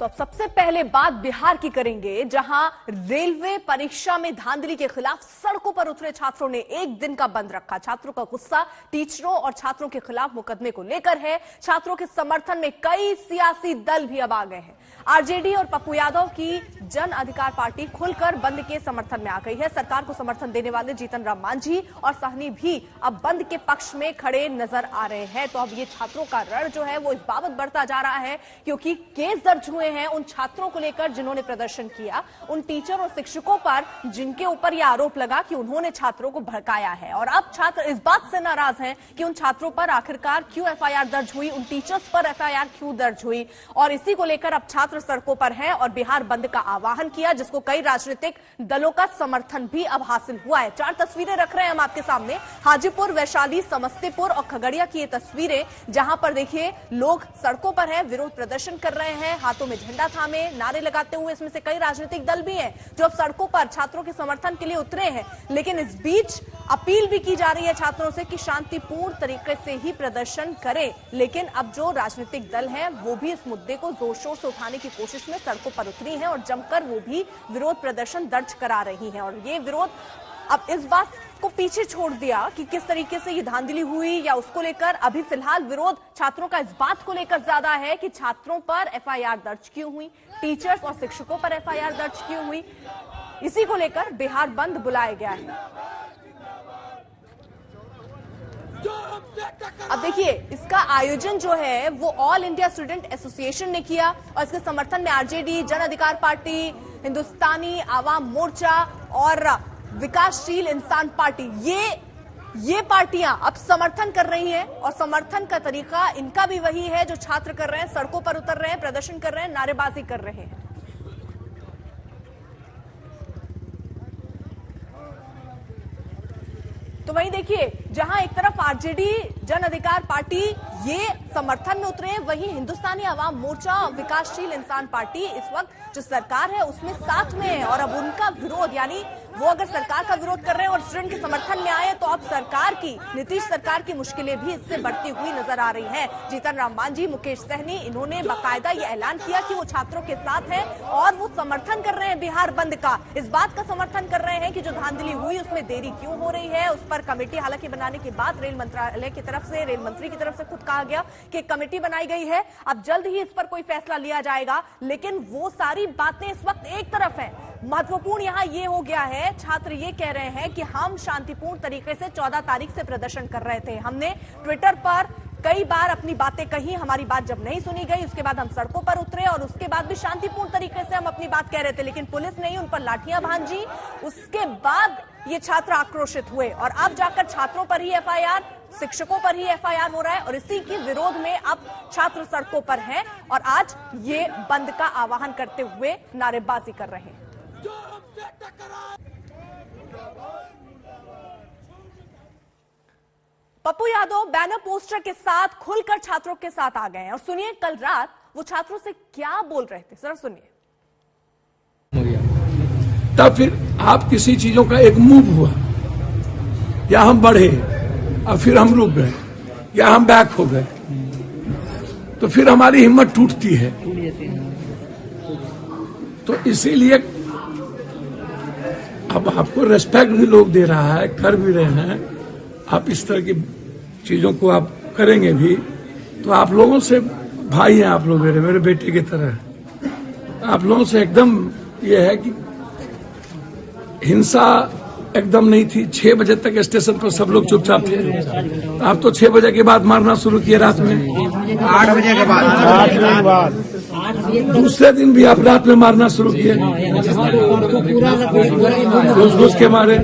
तो अब सबसे पहले बात बिहार की करेंगे, जहां रेलवे परीक्षा में धांधली के खिलाफ सड़कों पर उतरे छात्रों ने एक दिन का बंद रखा। छात्रों का गुस्सा टीचरों और छात्रों के खिलाफ मुकदमे को लेकर है। छात्रों के समर्थन में कई सियासी दल भी अब आ गए हैं। आरजेडी और पप्पू यादव की जन अधिकार पार्टी खुलकर बंद के समर्थन में आ गई है। सरकार को समर्थन देने वाले जीतन राम मांझी और साहनी भी अब बंद के पक्ष में खड़े नजर आ रहे हैं। तो अब ये छात्रों का रण जो है वो इस बाबत बढ़ता जा रहा है क्योंकि केस दर्ज हुए हैं उन छात्रों को लेकर जिन्होंने प्रदर्शन किया, उन टीचर और शिक्षकों पर जिनके ऊपर यह आरोप लगा कि उन्होंने छात्रों को भड़काया है। और अब छात्र इस बात से नाराज हैं कि उन छात्रों पर आखिरकार क्यों एफआईआर दर्ज हुई, उन टीचर्स पर एफआईआर क्यों दर्ज हुई। और इसी को लेकर अब छात्र सड़कों पर हैं और बिहार बंद का आह्वान किया, जिसको कई राजनीतिक दलों का समर्थन भी अब हासिल हुआ है। 4 तस्वीरें रख रहे हैं हम आपके सामने, हाजीपुर, वैशाली, समस्तीपुर और खगड़िया की ये तस्वीरें, जहां पर देखिए लोग सड़कों पर हैं, विरोध प्रदर्शन कर रहे हैं, हाथों में झंडा थामे नारे लगाते हुए। इसमें से कई राजनीतिक दल भी हैं जो अब सड़कों पर छात्रों के समर्थन के लिए उतरे हैं। लेकिन इस बीच अपील भी की जा रही है छात्रों से कि शांतिपूर्ण तरीके से ही प्रदर्शन करें। लेकिन अब जो राजनीतिक दल हैं वो भी इस मुद्दे को जोर शोर से उठाने की कोशिश में सड़कों पर उतरी हैं और जमकर वो भी विरोध प्रदर्शन दर्ज करा रही हैं। और ये विरोध अब इस बात को पीछे छोड़ दिया कि किस तरीके से ये धांधली हुई या उसको लेकर, अभी फिलहाल विरोध छात्रों का इस बात को लेकर ज्यादा है कि छात्रों पर एफआईआर दर्ज क्यों हुई, टीचर्स और शिक्षकों पर एफआईआर दर्ज क्यों हुई। इसी को लेकर बिहार बंद बुलाया गया है। अब देखिए इसका आयोजन जो है वो ऑल इंडिया स्टूडेंट एसोसिएशन ने किया और इसके समर्थन में आरजेडी, जन अधिकार पार्टी, हिंदुस्तानी आवाम मोर्चा और विकासशील इंसान पार्टी, ये पार्टियां अब समर्थन कर रही हैं। और समर्थन का तरीका इनका भी वही है जो छात्र कर रहे हैं, सड़कों पर उतर रहे हैं, प्रदर्शन कर रहे हैं, नारेबाजी कर रहे हैं। तो वहीं देखिए जहां एक तरफ आरजेडी, जन अधिकार पार्टी ये समर्थन में उतरे हैं, वहीं हिंदुस्तानी आवाम मोर्चा, विकासशील इंसान पार्टी इस वक्त जो सरकार है उसमें साथ में है। और अब उनका विरोध, यानी वो अगर सरकार का विरोध कर रहे हैं और स्टूडेंट के समर्थन में आए तो अब सरकार की, नीतीश सरकार की मुश्किलें भी इससे बढ़ती हुई नजर आ रही हैं। जीतन राम मांझी, मुकेश सहनी, इन्होंने बाकायदा ये ऐलान किया कि वो छात्रों के साथ है और वो समर्थन कर रहे हैं बिहार बंद का। इस बात का समर्थन कर रहे हैं कि जो धांधली हुई उसमें देरी क्यों हो रही है। उस पर कमेटी हालांकि बनाने के बाद रेल मंत्रालय की तरफ से, रेल मंत्री की तरफ से खुद कहा गया कि एक कमेटी बनाई गई है, अब जल्द ही इस पर कोई फैसला लिया जाएगा। लेकिन वो सारी बातें इस वक्त एक तरफ है, महत्वपूर्ण यहां ये हो गया है, छात्र ये कह रहे हैं कि हम शांतिपूर्ण तरीके से 14 तारीख से प्रदर्शन कर रहे थे, हमने ट्विटर पर कई बार अपनी बातें कही, हमारी बात जब नहीं सुनी गई उसके बाद हम सड़कों पर उतरे और उसके बाद भी शांतिपूर्ण तरीके से हम अपनी बात कह रहे थे, लेकिन पुलिस ने ही उन पर लाठियां भांजी। उसके बाद ये छात्र आक्रोशित हुए और अब जाकर छात्रों पर ही एफआईआर, शिक्षकों पर ही एफआईआर हो रहा है और इसी के विरोध में अब छात्र सड़कों पर हैं और आज ये बंद का आह्वान करते हुए नारेबाजी कर रहे हैं। पप्पू यादव बैनर पोस्टर के साथ खुलकर छात्रों के साथ आ गए हैं और सुनिए कल रात वो छात्रों से क्या बोल रहे थे, जरा सुनिए। तब फिर आप किसी चीजों का एक मूव हुआ, या हम बढ़े और फिर हम रुक गए, या हम बैक हो गए, तो फिर हमारी हिम्मत टूटती है। तो इसीलिए अब आपको रेस्पेक्ट भी लोग दे रहा है, कर भी रहे हैं, आप इस तरह की चीजों को आप करेंगे भी तो आप लोगों से, भाई हैं आप लोग, मेरे बेटे की तरह, आप लोगों से एकदम ये है कि हिंसा एकदम नहीं थी। 6 बजे तक स्टेशन पर सब लोग चुपचाप थे, आप तो 6 बजे के बाद मारना शुरू किए, रात में 8 बजे के बाद, दूसरे दिन भी आप रात में मारना शुरू किए, घुस के मारे।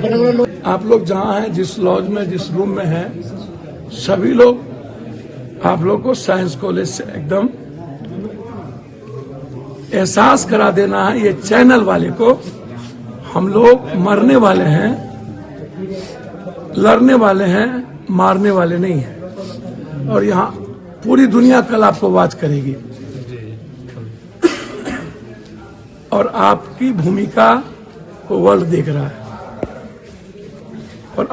आप लोग जहाँ हैं, जिस लॉज में, जिस रूम में हैं, सभी लोग आप लोग को साइंस कॉलेज से एकदम एहसास करा देना है, ये चैनल वाले को, हम लोग मरने वाले हैं, लड़ने वाले हैं, मारने वाले नहीं हैं। और यहाँ पूरी दुनिया कल आपको वाच करेगी और आपकी भूमिका को वर्ल्ड देख रहा है। और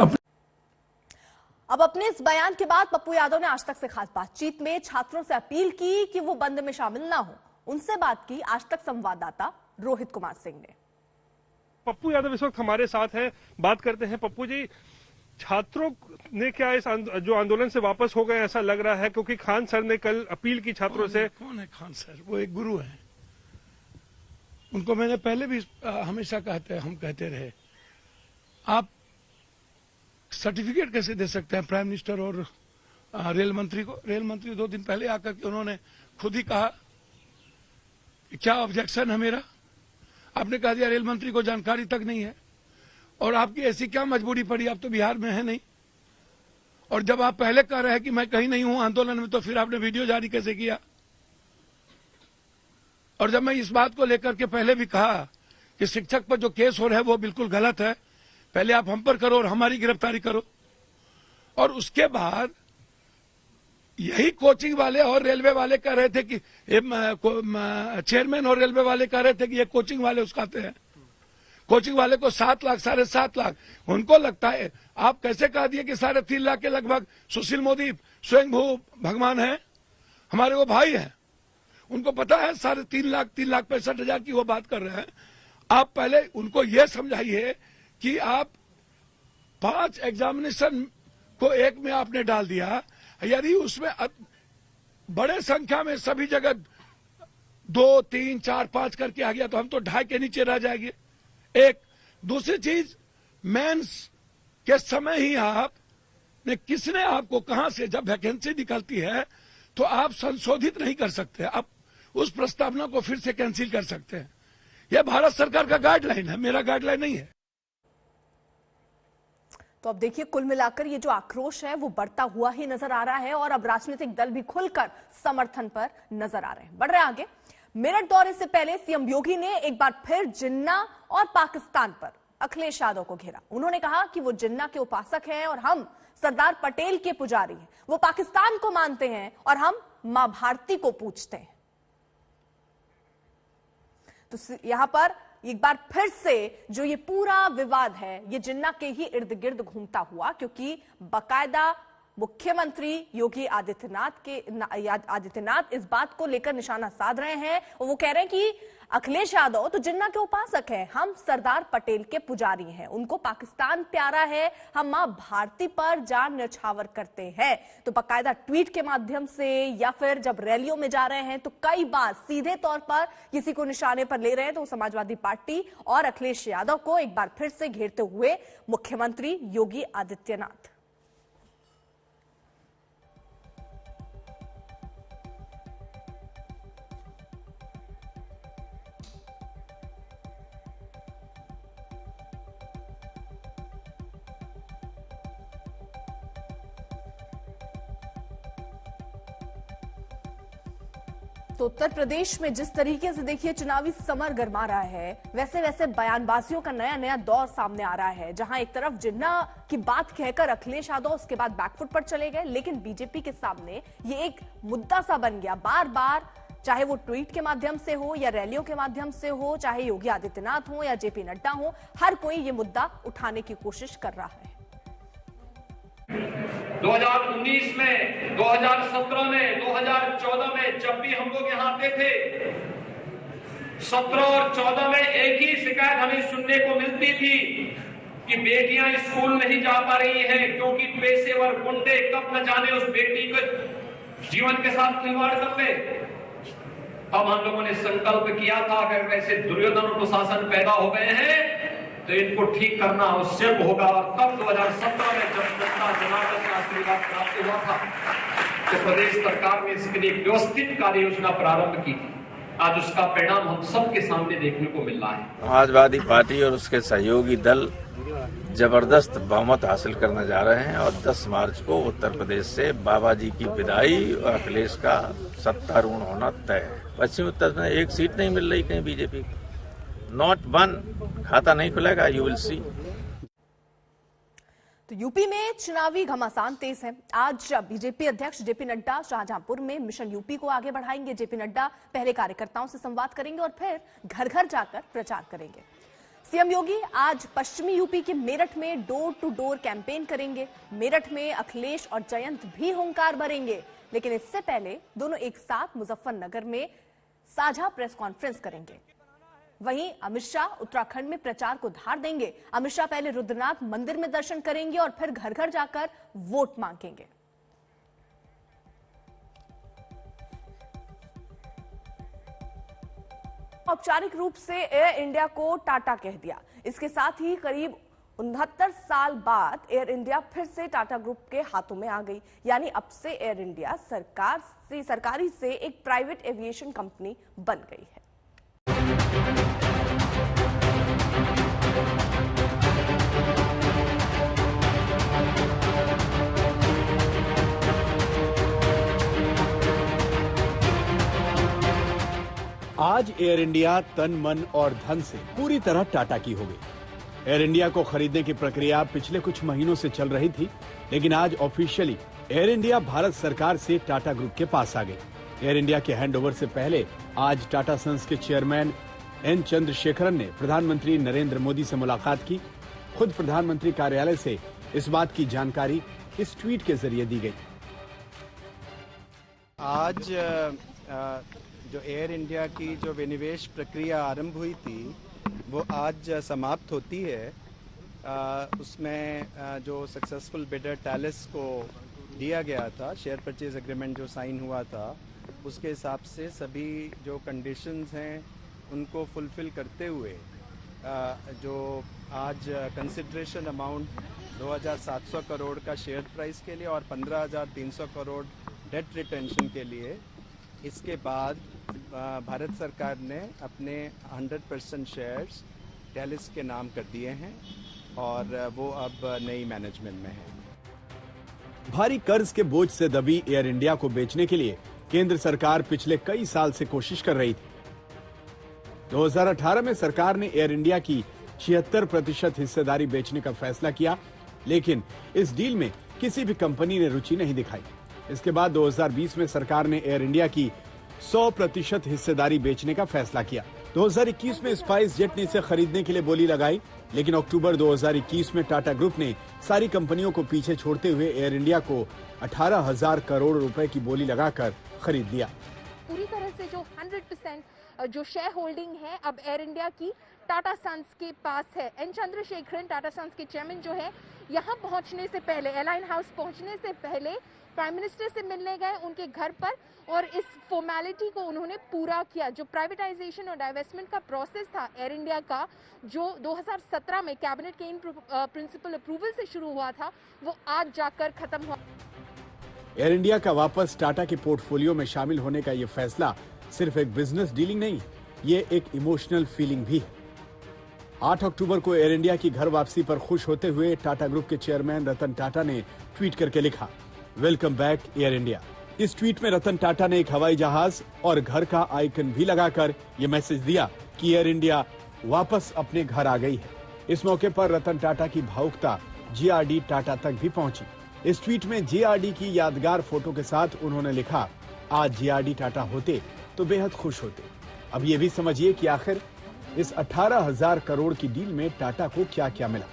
अब अपने इस बयान के बाद पप्पू यादव ने आज तक से खास बातचीत में छात्रों से अपील की कि वो बंद में शामिल ना हो। उनसे बात की आज तक संवाददाता रोहित कुमार सिंह ने। पप्पू यादव इस वक्त हमारे साथ हैं, बात करते हैं। पप्पू जी, छात्रों ने क्या इस जो आंदोलन से वापस हो गए ऐसा लग रहा है, क्योंकि खान सर ने कल अपील की छात्रों से। कौन है खान सर? वो एक गुरु हैं, उनको मैंने पहले भी हमेशा हम कहते रहे, आप सर्टिफिकेट कैसे दे सकते हैं प्राइम मिनिस्टर और रेल मंत्री को? रेल मंत्री 2 दिन पहले आकर के उन्होंने खुद ही कहा क्या ऑब्जेक्शन है मेरा? आपने कहा दिया रेल मंत्री को जानकारी तक नहीं है, और आपकी ऐसी क्या मजबूरी पड़ी? आप तो बिहार में है नहीं, और जब आप पहले कह रहे हैं कि मैं कहीं नहीं हूं आंदोलन में, तो फिर आपने वीडियो जारी कैसे किया? और जब मैं इस बात को लेकर के पहले भी कहा कि शिक्षक पर जो केस हो रहा है वो बिल्कुल गलत है, पहले आप हम पर करो और हमारी गिरफ्तारी करो, और उसके बाद यही कोचिंग वाले और रेलवे वाले कह रहे थे कि चेयरमैन और रेलवे वाले कह रहे थे कि ये कोचिंग वाले उस्काते हैं, कोचिंग वाले को 7 लाख 7.5 लाख उनको लगता है। आप कैसे कह दिए कि 3.5 लाख के लगभग सुशील मोदी स्वयं भू भगवान है, हमारे वो भाई हैं, उनको पता है 3,65,000 की वो बात कर रहे हैं। आप पहले उनको ये समझाइए कि आप 5 एग्जामिनेशन को एक में आपने डाल दिया, यदि उसमें बड़े संख्या में सभी जगह 2, 3, 4, 5 करके आ गया तो हम तो 2.5 के नीचे रह जाएंगे। एक दूसरी चीज, मेंस के समय ही आपने किसने आपको कहां से, जब वैकेंसी निकलती है तो आप संशोधित नहीं कर सकते, आप उस प्रस्तावना को फिर से कैंसिल कर सकते हैं। यह भारत सरकार का गाइडलाइन है, मेरा गाइडलाइन नहीं है। तो अब देखिए, कुल मिलाकर ये जो आक्रोश है वो बढ़ता हुआ ही नजर आ रहा है, और अब राजनीतिक दल भी खुलकर समर्थन पर नजर आ रहे हैं। बढ़ रहे आगे। मेरठ दौरे से पहले सीएम योगी ने एक बार फिर जिन्ना और पाकिस्तान पर अखिलेश यादव को घेरा। उन्होंने कहा कि वो जिन्ना के उपासक हैं और हम सरदार पटेल के पुजारी हैं। वो पाकिस्तान को मानते हैं और हम मां भारती को पूजते हैं। तो यहां पर एक बार फिर से जो ये पूरा विवाद है ये जिन्ना के ही इर्द गिर्द घूमता हुआ, क्योंकि बाकायदा मुख्यमंत्री योगी आदित्यनाथ इस बात को लेकर निशाना साध रहे हैं, और वो कह रहे हैं कि अखिलेश यादव तो जिन्ना के उपासक हैं, हम सरदार पटेल के पुजारी हैं, उनको पाकिस्तान प्यारा है, हम मां भारती पर जान न्यौछावर करते हैं। तो बाकायदा ट्वीट के माध्यम से या फिर जब रैलियों में जा रहे हैं तो कई बार सीधे तौर पर किसी को निशाने पर ले रहे हैं। तो समाजवादी पार्टी और अखिलेश यादव को एक बार फिर से घेरते हुए मुख्यमंत्री योगी आदित्यनाथ। तो उत्तर प्रदेश में जिस तरीके से देखिए चुनावी समर गरमा रहा है, वैसे वैसे बयानबाजियों का नया नया दौर सामने आ रहा है, जहां एक तरफ जिन्ना की बात कहकर अखिलेश यादव उसके बाद बैकफुट पर चले गए, लेकिन बीजेपी के सामने ये एक मुद्दा सा बन गया। बार बार चाहे वो ट्वीट के माध्यम से हो या रैलियों के माध्यम से हो, चाहे योगी आदित्यनाथ हो या जेपी नड्डा हो, हर कोई ये मुद्दा उठाने की कोशिश कर रहा है। 2019 में, 2017 में, 2014 में जब भी हम लोग यहाँ आते थे, 17 और 14 में एक ही शिकायत हमें सुनने को मिलती थी कि बेटियां स्कूल नहीं जा पा रही हैं क्योंकि पेशेवर गुंडे कब न जाने उस बेटी को जीवन के साथ खिलवाड़ कर ले। अब हम लोगों ने संकल्प किया था अगर वैसे दुर्योधन प्रशासन पैदा हो गए हैं तो इनको ठीक करना आवश्यक होगा। और तब 2017 में जब जनता जनार्दन का आशीर्वाद प्राप्त हुआ था तो प्रदेश सरकार ने इसके लिए एक व्यवस्थित कार्य योजना प्रारंभ की थी। आज उसका परिणाम हम सबके सामने देखने को मिल रहा है। समाजवादी पार्टी और उसके सहयोगी दल जबरदस्त बहुमत हासिल करने जा रहे हैं और 10 मार्च को उत्तर प्रदेश से बाबा जी की विदाई और अखिलेश का सत्तारूढ़ होना तय है। पश्चिम उत्तर में एक सीट नहीं मिल रही कहीं बीजेपी को, नॉट वन, खाता नहीं खुलेगा, यू विल सी। तो यूपी में चुनावी घमासान तेज है। आज बीजेपी अध्यक्ष जेपी नड्डा शाहजहांपुर में मिशन यूपी को आगे बढ़ाएंगे। जेपी नड्डा पहले कार्यकर्ताओं से संवाद करेंगे और फिर घर घर जाकर प्रचार करेंगे। सीएम योगी आज पश्चिमी यूपी के मेरठ में डोर टू डोर कैंपेन करेंगे। मेरठ में अखिलेश और जयंत भी हुंकार भरेंगे, लेकिन इससे पहले दोनों एक साथ मुजफ्फरनगर में साझा प्रेस कॉन्फ्रेंस करेंगे। वहीं अमित शाह उत्तराखंड में प्रचार को धार देंगे। अमित शाह पहले रुद्रनाथ मंदिर में दर्शन करेंगे और फिर घर घर जाकर वोट मांगेंगे। औपचारिक रूप से एयर इंडिया को टाटा कह दिया। इसके साथ ही करीब 69 साल बाद एयर इंडिया फिर से टाटा ग्रुप के हाथों में आ गई। यानी अब से एयर इंडिया सरकारी से एक प्राइवेट एविएशन कंपनी बन गई है। आज एयर इंडिया तन मन और धन से पूरी तरह टाटा की हो गई। एयर इंडिया को खरीदने की प्रक्रिया पिछले कुछ महीनों से चल रही थी, लेकिन आज ऑफिशियली एयर इंडिया भारत सरकार से टाटा ग्रुप के पास आ गई। एयर इंडिया के हैंडओवर से पहले आज टाटा सन्स के चेयरमैन एन चंद्रशेखरन ने प्रधानमंत्री नरेंद्र मोदी से मुलाकात की। खुद प्रधानमंत्री कार्यालय से इस बात की जानकारी इस ट्वीट के जरिए दी गई। आज जो एयर इंडिया की जो विनिवेश प्रक्रिया आरंभ हुई थी वो आज समाप्त होती है। उसमें जो सक्सेसफुल बिडर टैलिस को दिया गया था, शेयर परचेज एग्रीमेंट जो साइन हुआ था, उसके हिसाब से सभी जो कंडीशंस हैं उनको फुलफिल करते हुए जो आज कंसिडरेशन अमाउंट 2,700 करोड़ का शेयर प्राइस के लिए और 15,300 करोड़ डेट रिटेंशन के लिए, इसके बाद भारत सरकार ने अपने 100% शेयर्स टैलिस के नाम कर दिए हैं और वो अब नई मैनेजमेंट में है। भारी कर्ज के बोझ से दबी एयर इंडिया को बेचने के लिए केंद्र सरकार पिछले कई साल से कोशिश कर रही थी। 2018 में सरकार ने एयर इंडिया की 76% हिस्सेदारी बेचने का फैसला किया, लेकिन इस डील में किसी भी कंपनी ने रुचि नहीं दिखाई। इसके बाद 2020 में सरकार ने एयर इंडिया की 100% हिस्सेदारी बेचने का फैसला किया। 2021 में स्पाइस जेट ने इसे खरीदने के लिए बोली लगाई, लेकिन अक्टूबर 2021 में टाटा ग्रुप ने सारी कंपनियों को पीछे छोड़ते हुए एयर इंडिया को 18,000 करोड़ रुपए की बोली लगाकर खरीद लिया। पूरी तरह से जो 100% जो शेयर होल्डिंग है अब एयर इंडिया की टाटा सन्स के पास है। एन चंद्रशेखरन टाटा सन्स के चेयरमैन जो है, यहाँ पहुंचने से पहले, एयरलाइन हाउस पहुंचने से पहले प्राइम मिनिस्टर से मिलने गए उनके घर पर और इस फॉर्मेलिटी को उन्होंने पूरा किया। जो प्राइवेटाइजेशन और डाइवेस्टमेंट का प्रोसेस था एयर इंडिया का, जो 2017 में कैबिनेट के इन प्रिंसिपल अप्रूवल से शुरू हुआ था, वो आज जाकर खत्म हुआ। एयर इंडिया का वापस टाटा के पोर्टफोलियो में शामिल होने का ये फैसला सिर्फ एक बिजनेस डीलिंग नहीं, ये एक इमोशनल फीलिंग भी है। 8 अक्टूबर को एयर इंडिया की घर वापसी पर खुश होते हुए टाटा ग्रुप के चेयरमैन रतन टाटा ने ट्वीट करके लिखा, वेलकम बैक एयर इंडिया। इस ट्वीट में रतन टाटा ने एक हवाई जहाज और घर का आइकन भी लगाकर यह मैसेज दिया कि एयर इंडिया वापस अपने घर आ गई है। इस मौके पर रतन टाटा की भावुकता जीआरडी टाटा तक भी पहुंची। इस ट्वीट में जीआरडी की यादगार फोटो के साथ उन्होंने लिखा, आज जीआरडी टाटा होते तो बेहद खुश होते। अब ये भी समझिए कि आखिर इस 18,000 करोड़ की डील में टाटा को क्या क्या मिला।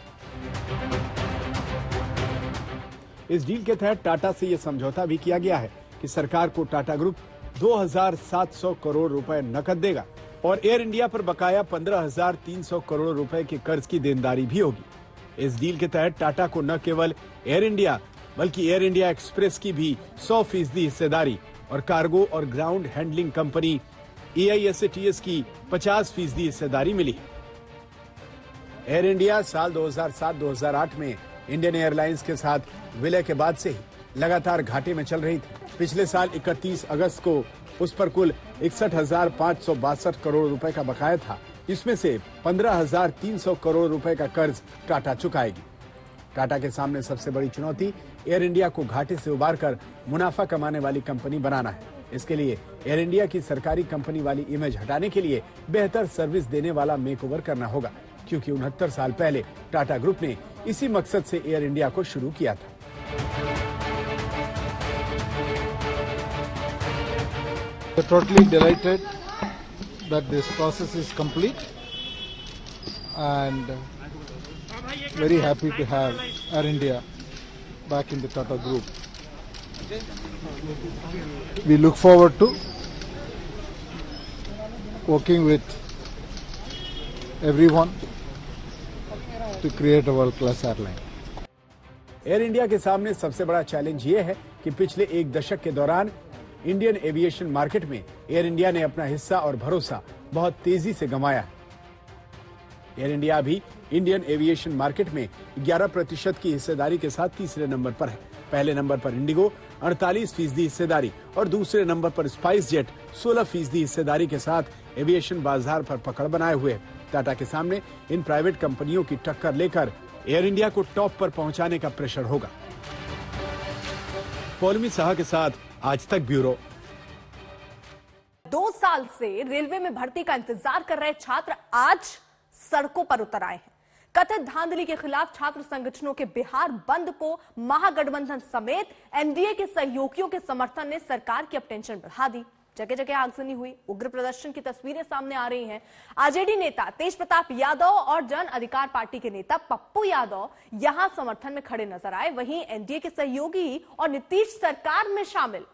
इस डील के तहत टाटा से यह समझौता भी किया गया है कि सरकार को टाटा ग्रुप 2,700 करोड़ रुपए नकद देगा और एयर इंडिया पर बकाया 15,300 करोड़ रुपए के कर्ज की देनदारी भी होगी। इस डील के तहत टाटा को न केवल एयर इंडिया बल्कि एयर इंडिया एक्सप्रेस की भी 100% हिस्सेदारी और कार्गो और ग्राउंड हैंडलिंग कंपनी AISATS की 50% हिस्सेदारी मिली है। एयर इंडिया साल 2007-2008 में इंडियन एयरलाइंस के साथ विलय के बाद से ही लगातार घाटे में चल रही थी। पिछले साल 31 अगस्त को उस पर कुल 61,562 करोड़ रुपए का बकाया था। इसमें से 15,300 करोड़ रुपए का कर्ज टाटा चुकाएगी। टाटा के सामने सबसे बड़ी चुनौती एयर इंडिया को घाटे से उबारकर मुनाफा कमाने वाली कंपनी बनाना है। इसके लिए एयर इंडिया की सरकारी कंपनी वाली इमेज हटाने के लिए बेहतर सर्विस देने वाला मेकओवर करना होगा, क्योंकि 69 साल पहले टाटा ग्रुप ने इसी मकसद से एयर इंडिया को शुरू किया था। We're totally delighted that this process is complete and very happy to have Air India back in the Tata Group. We look forward to working with everyone to create a world-class airline. Air India के सामने सबसे बड़ा challenge ये है कि पिछले एक दशक के दौरान इंडियन एविएशन मार्केट में एयर इंडिया ने अपना हिस्सा और भरोसा बहुत तेजी से गंवाया है। एयर इंडिया भी इंडियन एविएशन मार्केट में 11% की हिस्सेदारी के साथ तीसरे नंबर पर है। पहले नंबर पर इंडिगो 48% हिस्सेदारी और दूसरे नंबर पर स्पाइस जेट 16% हिस्सेदारी के साथ एविएशन बाजार पर पकड़ बनाए हुए। टाटा के सामने इन प्राइवेट कंपनियों की टक्कर लेकर एयर इंडिया को टॉप पर पहुंचाने का प्रेशर होगा। पौलमी साहा के साथ आज तक ब्यूरो। 2 साल से रेलवे में भर्ती का इंतजार कर रहे छात्र आज सड़कों पर उतर आए हैं। कथित धांधली के खिलाफ छात्र संगठनों के बिहार बंद को महागठबंधन समेत एनडीए के सहयोगियों के समर्थन ने सरकार की अब टेंशन बढ़ा दी। जगह जगह आगजनी हुई, उग्र प्रदर्शन की तस्वीरें सामने आ रही हैं। आरजेडी नेता तेज प्रताप यादव और जन अधिकार पार्टी के नेता पप्पू यादव यहां समर्थन में खड़े नजर आए। वहीं एनडीए के सहयोगी और नीतीश सरकार में शामिल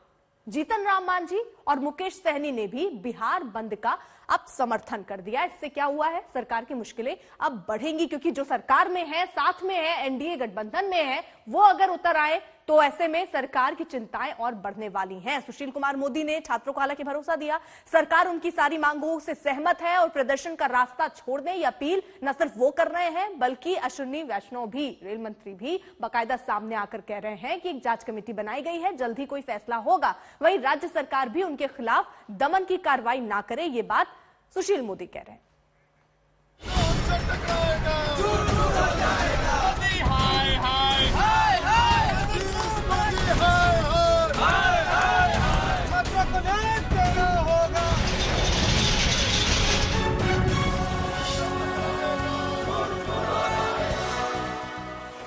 जीतन राम मांझी और मुकेश सहनी ने भी बिहार बंद का अब समर्थन कर दिया। इससे क्या हुआ है, सरकार की मुश्किलें अब बढ़ेंगी, क्योंकि जो सरकार में है, साथ में है, एनडीए गठबंधन में है, वो अगर उतर आए तो ऐसे में सरकार की चिंताएं और बढ़ने वाली हैं। सुशील कुमार मोदी ने छात्रों को हालांकि भरोसा दिया, सरकार उनकी सारी मांगों से सहमत है और प्रदर्शन का रास्ता छोड़ने की अपील न सिर्फ वो कर रहे हैं, बल्कि अश्विनी वैष्णव भी, रेल मंत्री भी बाकायदा सामने आकर कह रहे हैं कि एक जांच कमेटी बनाई गई है, जल्द ही कोई फैसला होगा। वहीं राज्य सरकार भी उनके खिलाफ दमन की कार्रवाई ना करे, ये बात सुशील मोदी कह रहे हैं।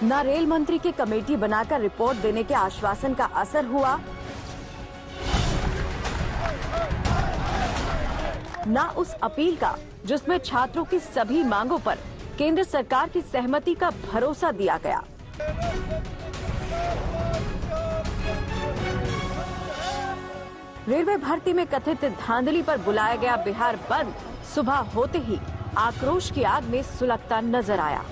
न रेल मंत्री की कमेटी बनाकर रिपोर्ट देने के आश्वासन का असर हुआ, न उस अपील का जिसमें छात्रों की सभी मांगों पर केंद्र सरकार की सहमति का भरोसा दिया गया। रेलवे भर्ती में कथित धांधली पर बुलाया गया बिहार बंद सुबह होते ही आक्रोश की आग में सुलगता नजर आया।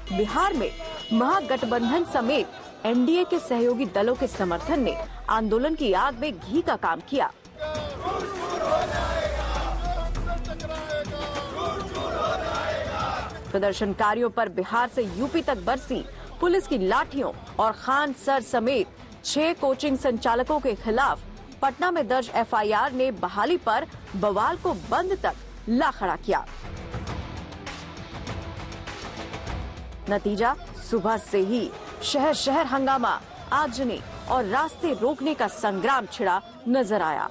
बिहार में महागठबंधन समेत एनडीए के सहयोगी दलों के समर्थन ने आंदोलन की आग में घी का काम किया। प्रदर्शनकारियों पर बिहार से यूपी तक बरसी पुलिस की लाठियों और खान सर समेत 6 कोचिंग संचालकों के खिलाफ पटना में दर्ज एफआईआर ने बहाली पर बवाल को बंद तक ला खड़ा किया। नतीजा, सुबह से ही शहर शहर हंगामा, आगजनी और रास्ते रोकने का संग्राम छिड़ा नजर आया।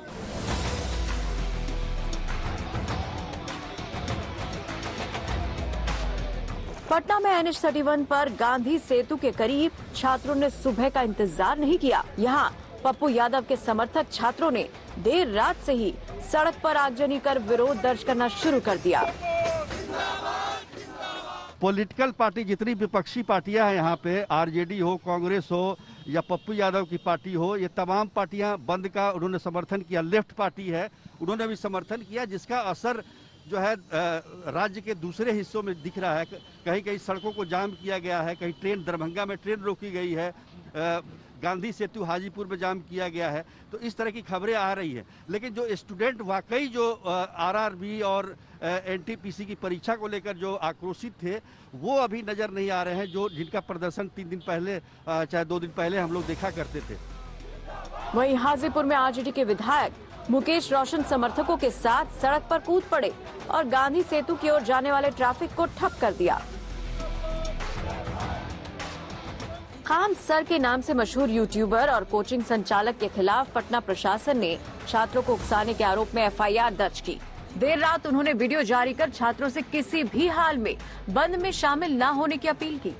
पटना में NH-31 पर गांधी सेतु के करीब छात्रों ने सुबह का इंतजार नहीं किया। यहाँ पप्पू यादव के समर्थक छात्रों ने देर रात से ही सड़क पर आगजनी कर विरोध दर्ज करना शुरू कर दिया। पॉलिटिकल पार्टी जितनी विपक्षी पार्टियां हैं यहाँ पे, आरजेडी हो, कांग्रेस हो या पप्पू यादव की पार्टी हो, ये तमाम पार्टियां बंद का उन्होंने समर्थन किया। लेफ्ट पार्टी है, उन्होंने भी समर्थन किया, जिसका असर जो है राज्य के दूसरे हिस्सों में दिख रहा है। कहीं कहीं सड़कों को जाम किया गया है, कहीं ट्रेन दरभंगा में ट्रेन रोकी गई है, गांधी सेतु हाजीपुर में जाम किया गया है। तो इस तरह की खबरें आ रही है। लेकिन जो स्टूडेंट वाकई जो आरआरबी और एनटीपीसी की परीक्षा को लेकर जो आक्रोशित थे, वो अभी नजर नहीं आ रहे हैं, जो जिनका प्रदर्शन 3 दिन पहले चाहे 2 दिन पहले हम लोग देखा करते थे। वहीं हाजीपुर में आरजेडी के विधायक मुकेश रोशन समर्थकों के साथ सड़क पर कूद पड़े और गांधी सेतु की ओर जाने वाले ट्रैफिक को ठप कर दिया। खान सर के नाम से मशहूर यूट्यूबर और कोचिंग संचालक के खिलाफ पटना प्रशासन ने छात्रों को उकसाने के आरोप में एफआईआर दर्ज की। देर रात उन्होंने वीडियो जारी कर छात्रों से किसी भी हाल में बंद में शामिल न होने की अपील की।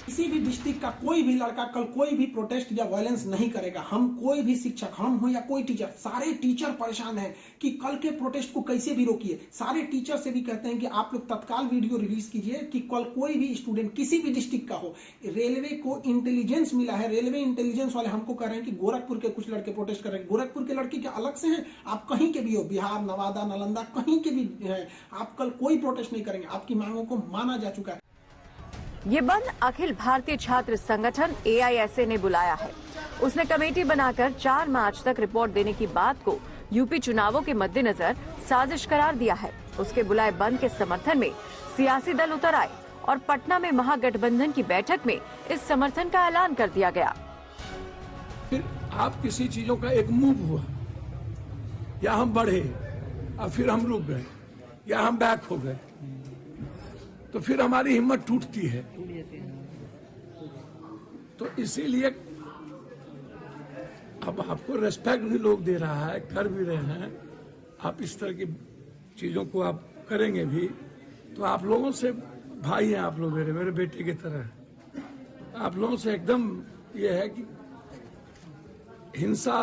किसी भी डिस्ट्रिक्ट का कोई भी लड़का कल कोई भी प्रोटेस्ट या वायलेंस नहीं करेगा। हम कोई भी शिक्षक, हम हो या कोई टीचर, सारे टीचर परेशान हैं कि कल के प्रोटेस्ट को कैसे भी रोकिए। सारे टीचर से भी कहते हैं कि आप लोग तत्काल वीडियो रिलीज कीजिए कि कल कोई भी स्टूडेंट किसी भी डिस्ट्रिक्ट का हो। रेलवे को इंटेलिजेंस मिला है, रेलवे इंटेलिजेंस वाले हमको कह रहे हैं कि गोरखपुर के कुछ लड़के प्रोटेस्ट कर रहे हैं। गोरखपुर के लड़के क्या अलग से हैं? आप कहीं के भी हो, बिहार, नवादा, नालंदा, कहीं के भी हैं, आप कल कोई प्रोटेस्ट नहीं करेंगे। आपकी मांगों को माना जा चुका है। ये बंद अखिल भारतीय छात्र संगठन AISA ने बुलाया है। उसने कमेटी बनाकर 4 मार्च तक रिपोर्ट देने की बात को यूपी चुनावों के मद्देनजर साजिश करार दिया है। उसके बुलाए बंद के समर्थन में सियासी दल उतर आए और पटना में महागठबंधन की बैठक में इस समर्थन का ऐलान कर दिया गया। फिर आप किसी चीजों का एक मूव हुआ, या हम बढ़े और फिर हम रुक गए, या हम बैक हो गए, तो फिर हमारी हिम्मत टूटती है। तो इसीलिए अब आपको रेस्पेक्ट भी लोग दे रहा है, कर भी रहे हैं। आप इस तरह की चीजों को आप करेंगे भी, तो आप लोगों से भाई हैं, आप लोग मेरे बेटे की तरह। आप लोगों से एकदम ये है कि हिंसा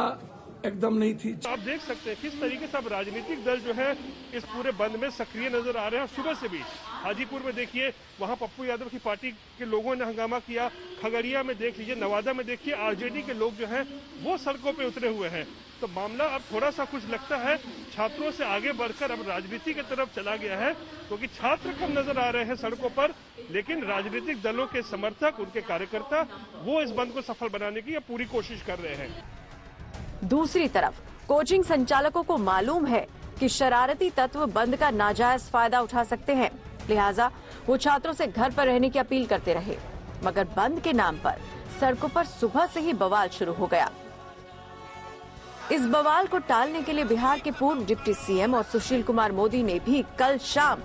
एकदम नहीं थी। आप देख सकते हैं किस तरीके से अब राजनीतिक दल जो है इस पूरे बंद में सक्रिय नजर आ रहे हैं। सुबह से भी हाजीपुर में देखिए, वहां पप्पू यादव की पार्टी के लोगों ने हंगामा किया। खगड़िया में देख लीजिए, नवादा में देखिए, आरजेडी के लोग जो हैं वो सड़कों पे उतरे हुए हैं। तो मामला अब थोड़ा सा कुछ लगता है छात्रों से आगे बढ़कर अब राजनीति की तरफ चला गया है, क्योंकि छात्र कम नजर आ रहे हैं सड़कों पर, लेकिन राजनीतिक दलों के समर्थक, उनके कार्यकर्ता वो इस बंद को सफल बनाने की पूरी कोशिश कर रहे हैं। दूसरी तरफ कोचिंग संचालकों को मालूम है कि शरारती तत्व बंद का नाजायज फायदा उठा सकते हैं, लिहाजा वो छात्रों से घर पर रहने की अपील करते रहे। मगर बंद के नाम पर सड़कों पर सुबह से ही बवाल शुरू हो गया। इस बवाल को टालने के लिए बिहार के पूर्व डिप्टी CM और सुशील कुमार मोदी ने भी कल शाम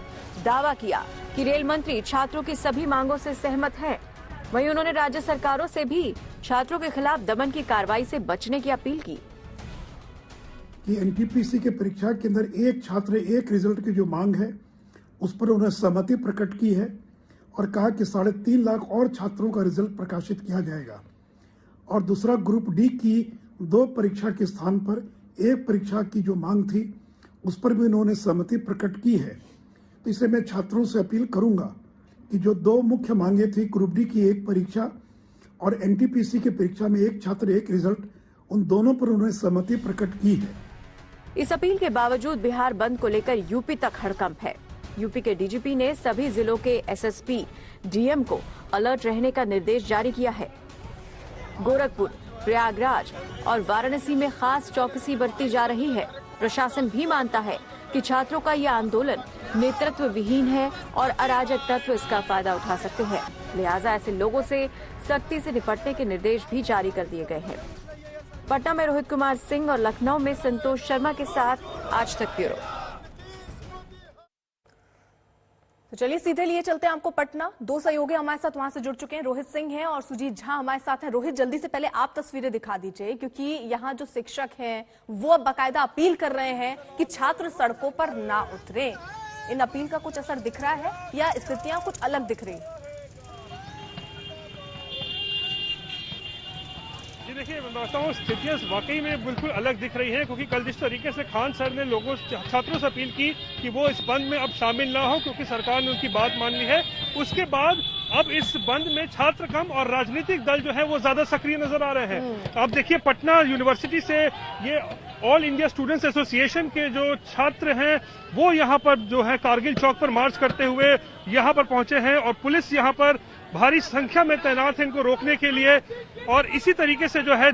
दावा किया कि रेल मंत्री छात्रों की सभी मांगों से सहमत हैं। वहीं उन्होंने राज्य सरकारों से भी छात्रों के खिलाफ दमन की कार्रवाई से बचने की अपील की। कि NTPC के परीक्षा के अंदर एक छात्र एक रिजल्ट की जो मांग है उस पर उन्होंने सहमति प्रकट की है और कहा कि 3.5 लाख और छात्रों का रिजल्ट प्रकाशित किया जाएगा। और दूसरा ग्रुप D की 2 परीक्षा के स्थान पर 1 परीक्षा की जो मांग थी उस पर भी उन्होंने सहमति प्रकट की है। तो इसे मैं छात्रों से अपील करूंगा कि जो 2 मुख्य मांगे थी, ग्रुप D की 1 परीक्षा और NTPC की परीक्षा में 1 छात्र 1 रिजल्ट, उन दोनों पर उन्होंने सहमति प्रकट की है। इस अपील के बावजूद बिहार बंद को लेकर यूपी तक हड़कंप है। यूपी के DGP ने सभी जिलों के SSP, DM को अलर्ट रहने का निर्देश जारी किया है। गोरखपुर, प्रयागराज और वाराणसी में खास चौकसी बरती जा रही है। प्रशासन भी मानता है कि छात्रों का यह आंदोलन नेतृत्व विहीन है और अराजक तत्व इसका फायदा उठा सकते हैं, लिहाजा ऐसे लोगों से सख्ती से निपटने के निर्देश भी जारी कर दिए गए हैं। पटना में रोहित कुमार सिंह और लखनऊ में संतोष शर्मा के साथ आज तक ब्यूरो। तो चलिए सीधे लिए चलते हैं आपको पटना। 2 सहयोगी हमारे साथ वहां से जुड़ चुके हैं, रोहित सिंह हैं और सुजीत झा हमारे साथ हैं। रोहित, जल्दी से पहले आप तस्वीरें दिखा दीजिए, क्योंकि यहाँ जो शिक्षक हैं वो अब बाकायदा अपील कर रहे हैं कि छात्र सड़कों पर ना उतरे। इन अपील का कुछ असर दिख रहा है या स्थितियां कुछ अलग दिख रही? जी देखिए, मैं बताता हूँ, स्थितियां वाकई में बिल्कुल अलग दिख रही हैं, क्योंकि कल जिस तरीके से खान सर ने छात्रों से अपील की कि वो इस बंद में अब शामिल ना हो क्योंकि सरकार ने उनकी बात मान ली है, उसके बाद अब इस बंद में छात्र कम और राजनीतिक दल जो है वो ज्यादा सक्रिय नजर आ रहे हैं। अब देखिए, पटना यूनिवर्सिटी से ये ऑल इंडिया स्टूडेंट्स एसोसिएशन के जो छात्र हैं वो यहाँ पर जो है कारगिल चौक पर मार्च करते हुए यहाँ पर पहुंचे हैं और पुलिस यहाँ पर भारी संख्या में तैनात है इनको रोकने के लिए। और इसी तरीके से जो है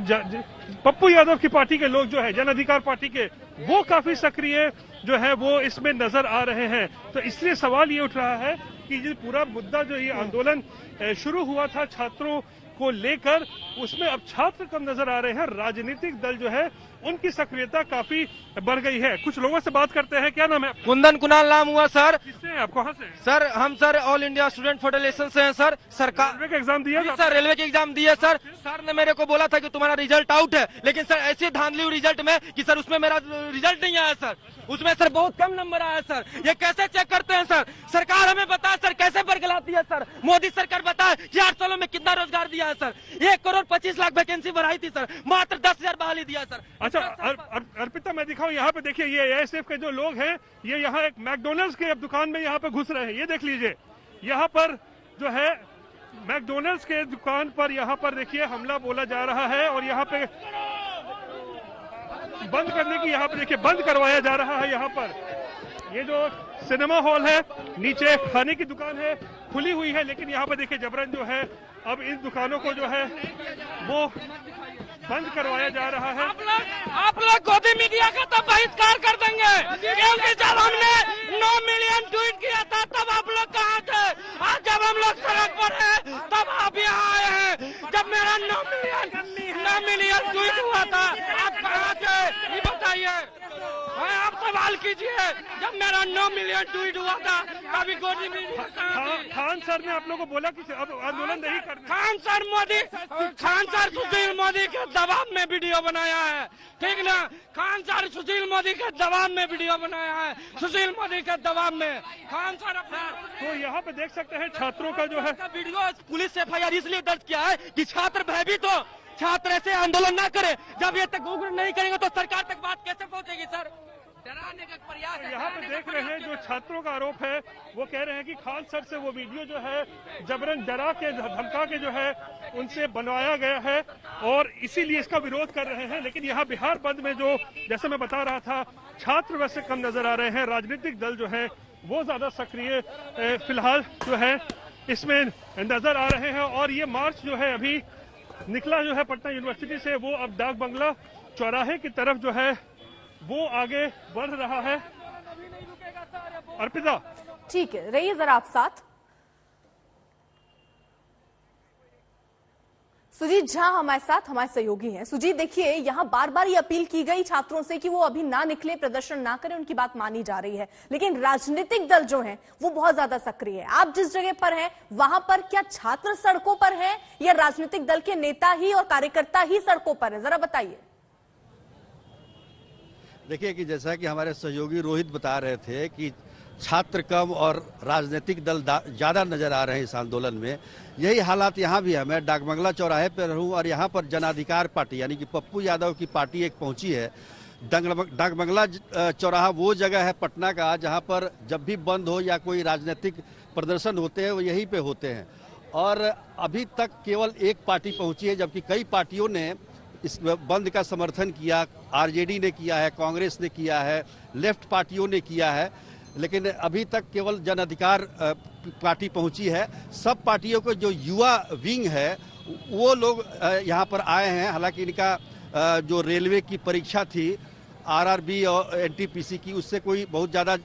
पप्पू यादव की पार्टी के लोग जो है, जन अधिकार पार्टी के, वो काफी सक्रिय जो है वो इसमें नजर आ रहे हैं। तो इसलिए सवाल ये उठ रहा है कि जो पूरा मुद्दा जो ये आंदोलन शुरू हुआ था छात्रों को लेकर, उसमें अब छात्र कम नजर आ रहे हैं, राजनीतिक दल जो है उनकी सक्रियता काफी बढ़ गई है। कुछ लोगों से बात करते हैं। क्या नाम है? कुंदन कुणाल नाम हुआ सर। किससे हैं आप? कहाँ से? सर हम sir all India student federation से हैं सर। सरकार रेलवे का एग्जाम दिया था? सर रेलवे के एग्जाम दिए सर। सर ने मेरे को बोला था कि तुम्हारा रिजल्ट आउट है, लेकिन सर ऐसी धांधली हुई रिजल्ट में कि सर उसमें मेरा रिजल्ट नहीं आया सर। उसमें सर बहुत कम नंबर आया सर। ये कैसे चेक करते हैं सर? सरकार हमें बताए सर कैसे बरगलाती है सर। मोदी सरकार बताए कि 8 सालों में कितना रोजगार दिया है सर। 1,25,00,000 वैकेंसी बढ़ाई थी सर, मात्र 10,000 बहाली दिया सर। अच्छा अर्पिता, मैं दिखाऊं यहाँ पे, देखिए ये ASF के जो लोग हैं ये यहाँ एक मैकडोनल्ड्स के दुकान में यहाँ पे घुस रहे हैं। ये देख लीजिए, यहाँ पर जो है मैकडोनल्ड्स के दुकान पर यहाँ पर देखिए हमला बोला जा रहा है और यहाँ पे बंद करने की, यहाँ पे देखिए बंद करवाया जा रहा है। यहाँ पर ये जो सिनेमा हॉल है, नीचे खाने की दुकान है, खुली हुई है, लेकिन यहाँ पे देखिए जबरन जो है अब इन दुकानों को जो है वो बंद करवाया जा रहा है। आप लोग गोदी मीडिया का तो बहिष्कार कर देंगे, क्योंकि जब हमने 9 मिलियन ट्वीट किया था तब आप लोग कहाँ थे? आज जब हम लोग सड़क पर हैं तब आप यहाँ आए हैं। जब मेरा 9 मिलियन ट्वीट हुआ था आप कहाँ थे? ये बताइए, आप सवाल कीजिए। जब मेरा 9 मिलियन ट्वीट हुआ था तभी गोदी मीडिया। खान सर ने आप लोगों को बोला कि अब आंदोलन नहीं करना। खान सर सुशील मोदी के दबाव में वीडियो बनाया है, ठीक ना? खान सर सुशील मोदी के दबाव में वीडियो बनाया है, सुशील मोदी के दबाव में खान सर अपना। तो यहाँ पे देख सकते हैं छात्रों का जो है वीडियो पुलिस FIR इसलिए दर्ज किया है कि छात्र भयभीत हो, छात्र ऐसे आंदोलन ना करे। जब ये तक उग्र नहीं करेंगे तो सरकार तक बात कैसे पहुंचेगी सर? डराने का प्रयास है। यहाँ पे देख रहे हैं जो छात्रों का आरोप है, वो कह रहे हैं कि खान सर से वो वीडियो जो है जबरन डरा के धमका के जो है उनसे बनवाया गया है और इसीलिए इसका विरोध कर रहे हैं। लेकिन यहाँ बिहार बंद में जो, जैसे मैं बता रहा था, छात्र वैसे कम नजर आ रहे हैं, राजनीतिक दल जो है वो ज्यादा सक्रिय फिलहाल जो है इसमें नजर आ रहे हैं। और ये मार्च जो है अभी निकला जो है पटना यूनिवर्सिटी से, वो अब डाक बंगला चौराहे की तरफ जो है वो आगे बढ़ रहा है। अर्पिता, ठीक है, रहिए जरा आप साथ। सुजीत झा हमारे साथ, हमारे सहयोगी हैं। सुजीत, देखिए यहाँ बार बार ये अपील की गई छात्रों से कि वो अभी ना निकले, प्रदर्शन ना करें, उनकी बात मानी जा रही है, लेकिन राजनीतिक दल जो हैं वो बहुत ज्यादा सक्रिय है। आप जिस जगह पर हैं वहां पर क्या छात्र सड़कों पर हैं या राजनीतिक दल के नेता ही और कार्यकर्ता ही सड़कों पर हैं? जरा बताइए। देखिए कि जैसा कि हमारे सहयोगी रोहित बता रहे थे कि छात्र कम और राजनीतिक दल ज़्यादा नजर आ रहे हैं इस आंदोलन में। यही हालात यहाँ भी है। मैं डाकबंगला चौराहे पर हूँ और यहाँ पर जन अधिकार पार्टी यानी कि पप्पू यादव की पार्टी एक पहुँची है। डाकबंगला चौराहा वो जगह है पटना का जहाँ पर जब भी बंद हो या कोई राजनीतिक प्रदर्शन होते हैं वो यहीं पे होते हैं। और अभी तक केवल एक पार्टी पहुँची है, जबकि कई पार्टियों ने इस बंद का समर्थन किया। RJD ने किया है, कांग्रेस ने किया है, लेफ्ट पार्टियों ने किया है, लेकिन अभी तक केवल जन अधिकार पार्टी पहुंची है। सब पार्टियों को जो युवा विंग है वो लोग यहाँ पर आए हैं। हालांकि इनका जो रेलवे की परीक्षा थी RRB और NTPC की, उससे कोई बहुत ज़्यादा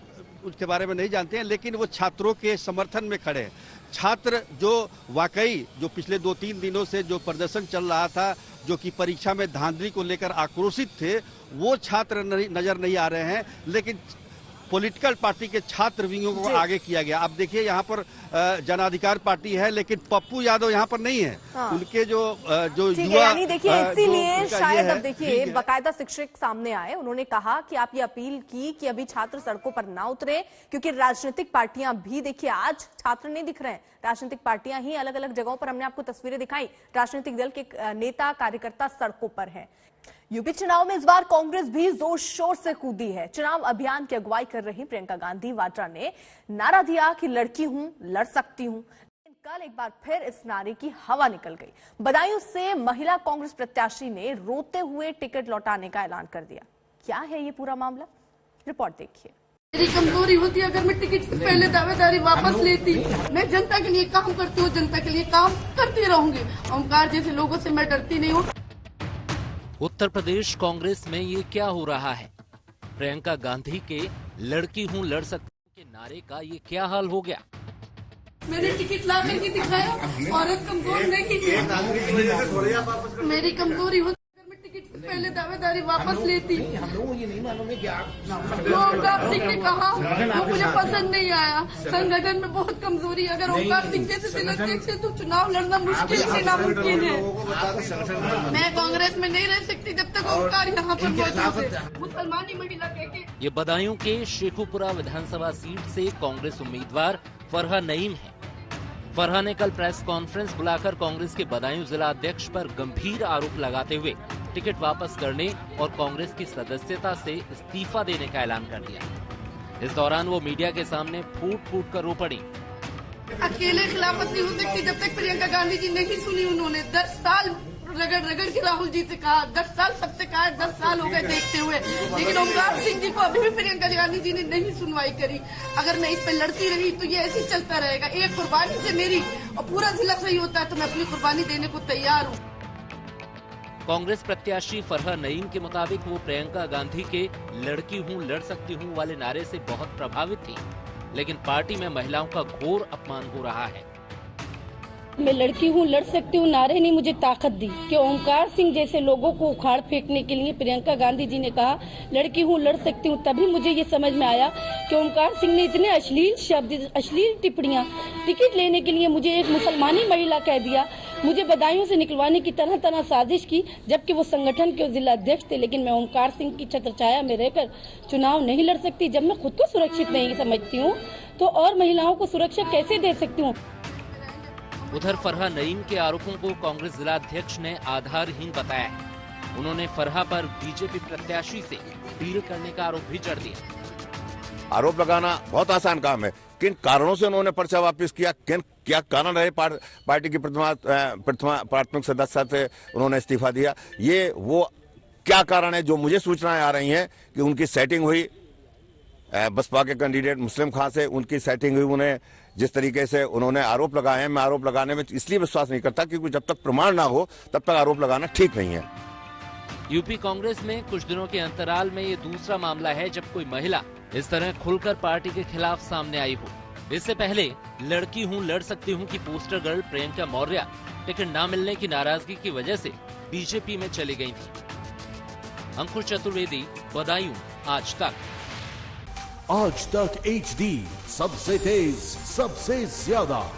उसके बारे में नहीं जानते हैं, लेकिन वो छात्रों के समर्थन में खड़े हैं। छात्र जो वाकई जो पिछले 2-3 दिनों से जो प्रदर्शन चल रहा था, जो कि परीक्षा में धांधली को लेकर आक्रोशित थे, वो छात्र नजर नहीं आ रहे हैं, लेकिन पॉलिटिकल पार्टी के छात्र विंगों को आगे किया गया। अब देखिए यहाँ पर जन अधिकार पार्टी है, लेकिन पप्पू यादव यहाँ पर नहीं है। हाँ। उनके जो युवा, यानी देखिए इसीलिए शायद अब देखिए बाकायदा शिक्षक सामने आए, उन्होंने कहा कि आप ये अपील की कि अभी छात्र सड़कों पर ना उतरे, क्योंकि राजनीतिक पार्टियां भी, देखिए आज छात्र नहीं दिख रहे हैं, राजनीतिक पार्टियां ही अलग अलग जगहों पर, हमने आपको तस्वीरें दिखाई, राजनीतिक दल के नेता कार्यकर्ता सड़कों पर हैं। यूपी चुनाव में इस बार कांग्रेस भी जोर शोर से कूदी है। चुनाव अभियान की अगुवाई कर रही प्रियंका गांधी वाड्रा ने नारा दिया कि लड़की हूं, लड़ सकती हूं। लेकिन कल एक बार फिर इस नारे की हवा निकल गई। बदायूं से महिला कांग्रेस प्रत्याशी ने रोते हुए टिकट लौटाने का ऐलान कर दिया। क्या है ये पूरा मामला, रिपोर्ट देखिए। मेरी कमजोरी होती है, अगर मैं टिकट से पहले दावेदारी वापस लेती, मैं जनता के लिए काम करती हूँ, जनता के लिए काम करती रहूंगी। ओमकार जैसे लोगों से मैं डरती नहीं हूँ। उत्तर प्रदेश कांग्रेस में ये क्या हो रहा है? प्रियंका गांधी के लड़की हूं लड़ सकती हूं के नारे का ये क्या हाल हो गया? मैंने टिकट ला करके दिखाया, औरत कमजोर नहीं है, मेरी कमजोरी होती है, अगर मैं टिकट से पहले दावेदारी वापस लेती। हम लोगों को ये नहीं मालूम है कि आप जो ओमकार सिंह ने कहा वो मुझे पसंद नहीं आया। संगठन में बहुत कमजोरी, अगर ओमकार सिंह जैसे जिलाध्यक्ष है तो चुनाव लड़ना मुश्किल से नामुमकिन है। मैं कांग्रेस में नहीं रह सकती जब तक ओमकार यहाँ पर मौजूद है। मुसलमानी महिला कहके ये बदायूं के शेखुपुरा विधानसभा सीट से कांग्रेस उम्मीदवार फरहा नईम है। फरहा ने कल प्रेस कॉन्फ्रेंस बुलाकर कांग्रेस के बदायूं जिला अध्यक्ष पर गंभीर आरोप लगाते हुए टिकट वापस करने और कांग्रेस की सदस्यता से इस्तीफा देने का ऐलान कर दिया। इस दौरान वो मीडिया के सामने फूट कर रो पड़ी। अकेले खिलाफत नहीं हो सकती जब तक प्रियंका गांधी जी नहीं सुनी। उन्होंने 10 साल रगड़ के राहुल जी से कहा, 10 साल सबसे कहा, 10 साल हो गए देखते हुए, लेकिन ओमकार सिंह जी को अभी भी प्रियंका गांधी जी ने नहीं सुनवाई करी। अगर मैं इस पे लड़ती रही तो ये ऐसे ही चलता रहेगा। एक कुर्बानी से मेरी और पूरा जिला सही होता है तो मैं अपनी कुर्बानी देने को तैयार हूँ। कांग्रेस प्रत्याशी फरहा नईम के मुताबिक वो प्रियंका गांधी के लड़की हूँ लड़ सकती हूँ वाले नारे से बहुत प्रभावित थी, लेकिन पार्टी में महिलाओं का घोर अपमान हो रहा है। मैं लड़की हूँ लड़ सकती हूँ नारे ने मुझे ताकत दी कि ओमकार सिंह जैसे लोगों को उखाड़ फेंकने के लिए प्रियंका गांधी जी ने कहा लड़की हूँ लड़ सकती हूँ। तभी मुझे ये समझ में आया कि ओमकार सिंह ने इतने अश्लील शब्द, अश्लील टिप्पणियां टिकट लेने के लिए मुझे एक मुसलमानी महिला कह दिया, मुझे बदायूं से निकलवाने की तरह तरह साजिश की, जबकि वो संगठन के जिला अध्यक्ष थे। लेकिन मैं ओमकार सिंह की छत्रछाया में रहकर चुनाव नहीं लड़ सकती। जब मैं खुद को सुरक्षित नहीं समझती हूँ तो और महिलाओं को सुरक्षा कैसे दे सकती हूँ। उधर फरहा नईम के आरोपों को कांग्रेस जिला अध्यक्ष ने आधारहीन बताया है। उन्होंने फरहा पर बीजेपी प्रत्याशी से डील करने का आरोप भी जड़ दिया। आरोप लगाना बहुत आसान काम है। किन कारणों से उन्होंने पर्चा वापस किया, क्या कारण रहे पार्टी की प्राथमिक सदस्यता से उन्होंने इस्तीफा दिया, ये वो क्या कारण है। जो मुझे सूचनाएं आ रही हैं कि उनकी सेटिंग हुई बसपा के कैंडिडेट मुस्लिम खान से, उनकी सेटिंग हुई। उन्हें जिस तरीके से उन्होंने आरोप लगाए हैं, मैं आरोप लगाने में इसलिए विश्वास नहीं करता क्योंकि जब तक प्रमाण ना हो तब तक आरोप लगाना ठीक नहीं है। यूपी कांग्रेस में कुछ दिनों के अंतराल में ये दूसरा मामला है जब कोई महिला इस तरह खुलकर पार्टी के खिलाफ सामने आई हो। इससे पहले लड़की हूँ लड़ सकती हूँ की poster girl Priyanka Maurya ticket न मिलने की नाराजगी की वजह से बीजेपी में चली गई थी। अंकुर चतुर्वेदी, बदायूं, आज तक। आज तक HD, सबसे तेज, सबसे ज्यादा।